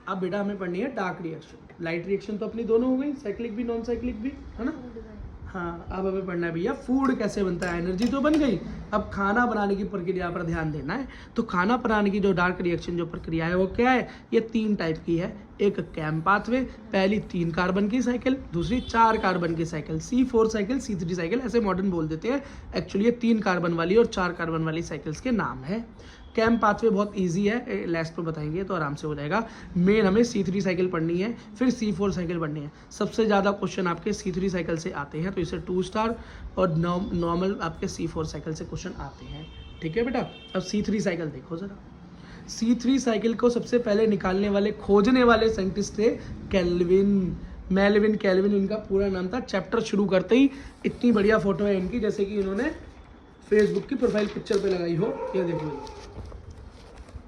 अब बेटा हमें पढ़नी है डार्क रिएक्शन। लाइट रिएक्शन तो अपनी दोनों हो गई, साइक्लिक भी नॉन साइक्लिक भी, है ना। हाँ, अब हमें पढ़ना है भैया फूड कैसे बनता है। एनर्जी तो बन गई, अब खाना बनाने की प्रक्रिया पर ध्यान देना है। तो खाना बनाने की जो डार्क रिएक्शन जो प्रक्रिया है वो क्या है, ये 3 टाइप की है। एक कैम पाथवे, पहली 3 कार्बन की साइकिल, दूसरी 4 कार्बन की cycle, C4 cycle, C3 cycle, ऐसे मॉडर्न बोल देते हैं। एक्चुअली ये 3 कार्बन वाली और 4 कार्बन वाली साइकिल्स के नाम है। कैम पाथवे बहुत इजी है, लास्ट में बताएंगे तो आराम से हो जाएगा। मेन हमें C3 साइकिल पढ़नी है, फिर C4 साइकिल पढ़नी है। सबसे ज़्यादा क्वेश्चन आपके C3 साइकिल से आते हैं, तो इसे 2 स्टार, और नॉर्मल आपके C4 साइकिल से क्वेश्चन आते हैं। ठीक है बेटा। अब C3 साइकिल देखो ज़रा। C3 साइकिल को सबसे पहले निकालने वाले, खोजने वाले साइंटिस्ट थे मेलविन कैल्विन इनका पूरा नाम था। चैप्टर शुरू करते ही इतनी बढ़िया फोटो है इनकी, जैसे कि इन्होंने फेसबुक की प्रोफाइल पिक्चर पे लगाई हो। ये देखो,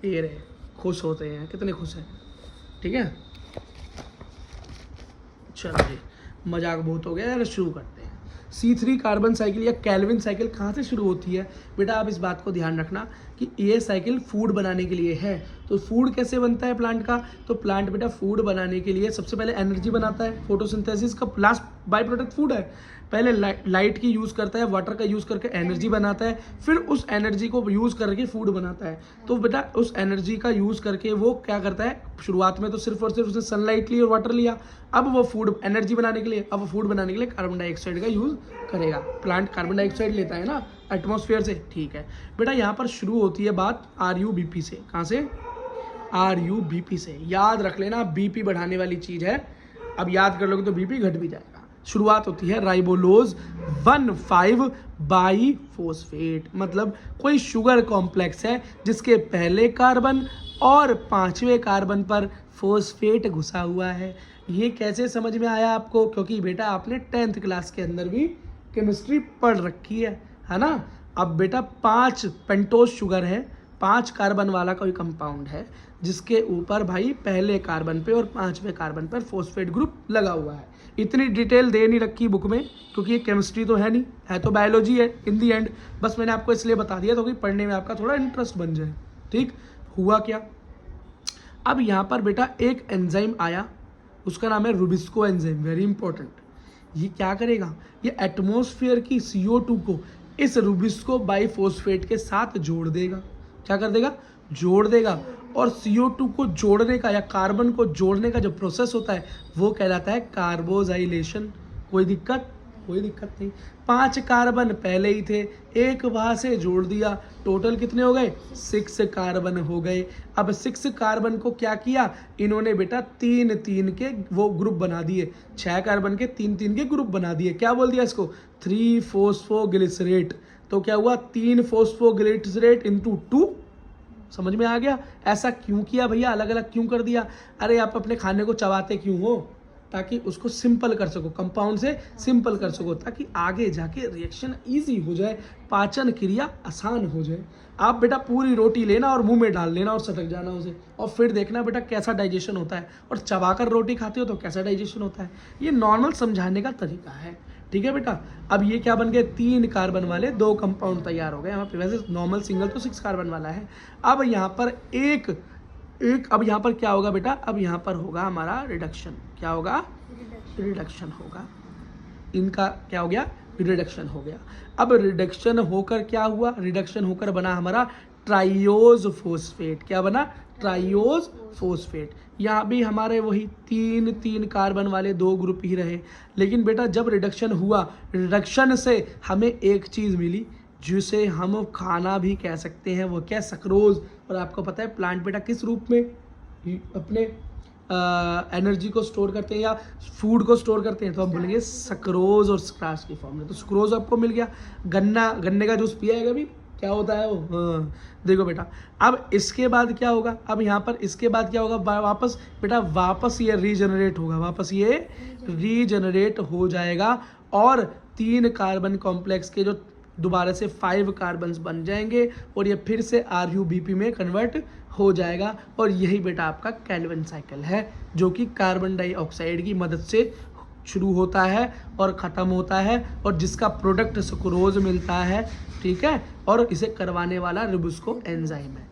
ये रहे, खुश होते हैं, कितने खुश हैं। ठीक है, चलो जी, मजाक बहुत हो गया यार, शुरू करते हैं। C3 कार्बन साइकिल या कैल्विन साइकिल कहाँ से शुरू होती है बेटा, आप इस बात को ध्यान रखना कि ये साइकिल फूड बनाने के लिए है। तो फूड कैसे बनता है प्लांट का, तो प्लांट बेटा फूड बनाने के लिए सबसे पहले एनर्जी बनाता है। फोटोसिंथेसिस का लास्ट बाय प्रोडक्ट फूड है। पहले लाइट की यूज़ करता है, वाटर का यूज़ करके एनर्जी बनाता है, फिर उस एनर्जी को यूज़ करके फूड बनाता है। तो बेटा उस एनर्जी का यूज़ करके वो क्या करता है, शुरुआत में तो सिर्फ और सिर्फ उसने सनलाइट ली और वाटर लिया। अब वो फूड एनर्जी बनाने के लिए, अब फूड बनाने के लिए कार्बन डाइऑक्साइड का यूज़ करेगा। प्लांट कार्बन डाइऑक्साइड लेता है ना एटमॉस्फेयर से। ठीक है बेटा, यहाँ पर शुरू होती है बात RUBP से। कहाँ से, RUBP से। याद रख लेना, BP बढ़ाने वाली चीज़ है। अब याद कर लोगे तो BP घट भी जाएगा। शुरुआत होती है राइबोलोज 1,5 बाईफॉस्फेट, मतलब कोई शुगर कॉम्प्लेक्स है जिसके पहले कार्बन और 5वें कार्बन पर फॉस्फेट घुसा हुआ है। ये कैसे समझ में आया आपको, क्योंकि बेटा आपने 10th क्लास के अंदर भी केमिस्ट्री पढ़ रखी है ना। अब बेटा 5 पेंटोज शुगर है, 5 कार्बन वाला कोई कंपाउंड है जिसके ऊपर भाई पहले कार्बन पे और 5वें कार्बन पर फॉस्फेट ग्रुप लगा हुआ है। इतनी डिटेल दे नहीं रखी बुक में, क्योंकि ये केमिस्ट्री तो है नहीं, है तो बायोलॉजी है इन दी एंड। बस मैंने आपको इसलिए बता दिया तो कि पढ़ने में आपका थोड़ा इंटरेस्ट बन जाए। ठीक हुआ क्या, अब यहाँ पर बेटा एक एंजाइम आया, उसका नाम है रुबिस्को एंजाइम, वेरी इंपॉर्टेंट। ये क्या करेगा, ये एटमॉस्फेयर की CO2 को इस रुबिस्को बाईफॉस्फेट के साथ जोड़ देगा। क्या कर देगा, जोड़ देगा। और CO2 को जोड़ने का या कार्बन को जोड़ने का जो प्रोसेस होता है वो कहलाता है कार्बोजाइलेशन। कोई दिक्कत, कोई दिक्कत नहीं। 5 कार्बन पहले ही थे, एक वहाँ से जोड़ दिया, टोटल कितने हो गए, 6 कार्बन हो गए। अब 6 कार्बन को क्या किया इन्होंने बेटा 3-3 के वो ग्रुप बना दिए, 6 कार्बन के 3-3 के ग्रुप बना दिए। क्या बोल दिया इसको, 3 फॉस्फोग्लिसरेट। तो क्या हुआ, 3 फॉस्फोग्लिसरेट इंटू 2। समझ में आ गया, ऐसा क्यों किया भैया, अलग अलग क्यों कर दिया। अरे आप अपने खाने को चबाते क्यों हो, ताकि उसको सिंपल कर सको, कंपाउंड से सिंपल कर सको, ताकि आगे जाके रिएक्शन इजी हो जाए, पाचन क्रिया आसान हो जाए। आप बेटा पूरी रोटी लेना और मुंह में डाल लेना और सटक जाना उसे, और फिर देखना बेटा कैसा डाइजेशन होता है, और चबाकर रोटी खाते हो तो कैसा डाइजेशन होता है। ये नॉर्मल समझाने का तरीका है। ठीक है बेटा, अब ये क्या बन गए, 3 कार्बन वाले 2 कंपाउंड तैयार हो गए यहाँ पे। वैसे नॉर्मल सिंगल तो 6 कार्बन वाला है। अब यहाँ पर एक अब यहाँ पर क्या होगा बेटा, अब यहाँ पर होगा हमारा रिडक्शन। क्या होगा, रिडक्शन होगा। इनका क्या हो गया, रिडक्शन हो गया। अब रिडक्शन होकर क्या हुआ, रिडक्शन होकर बना हमारा ट्राइयोज फॉस्फेट। क्या बना, ट्राइयोज फॉस्फेट। यहाँ भी हमारे वही 3 कार्बन वाले 2 ग्रुप ही रहे। लेकिन बेटा जब रिडक्शन हुआ, रिडक्शन से हमें एक चीज़ मिली जिसे हम खाना भी कह सकते हैं, वो क्या, सक्रोज। और आपको पता है प्लांट बेटा किस रूप में अपने एनर्जी को स्टोर करते हैं या फूड को स्टोर करते हैं, तो हम बोलेंगे सक्रोज और स्क्राच की फॉर्म में। तो सक्रोज आपको मिल गया, गन्ने का जूस पिया है कभी, क्या होता है वो, हाँ। देखो बेटा अब इसके बाद क्या होगा, अब यहाँ पर इसके बाद क्या होगा, वापस बेटा वापस ये रीजनरेट होगा, वापस ये रीजनरेट हो जाएगा, और 3 कार्बन कॉम्प्लेक्स के जो दोबारा से 5 कार्बन्स बन जाएंगे, और ये फिर से RUBP में कन्वर्ट हो जाएगा। और यही बेटा आपका कैल्विन साइकिल है, जो कि कार्बन डाइऑक्साइड की मदद से शुरू होता है और ख़त्म होता है, और जिसका प्रोडक्ट सुक्रोज मिलता है। ठीक है, और इसे करवाने वाला रुबिस्को एंजाइम है।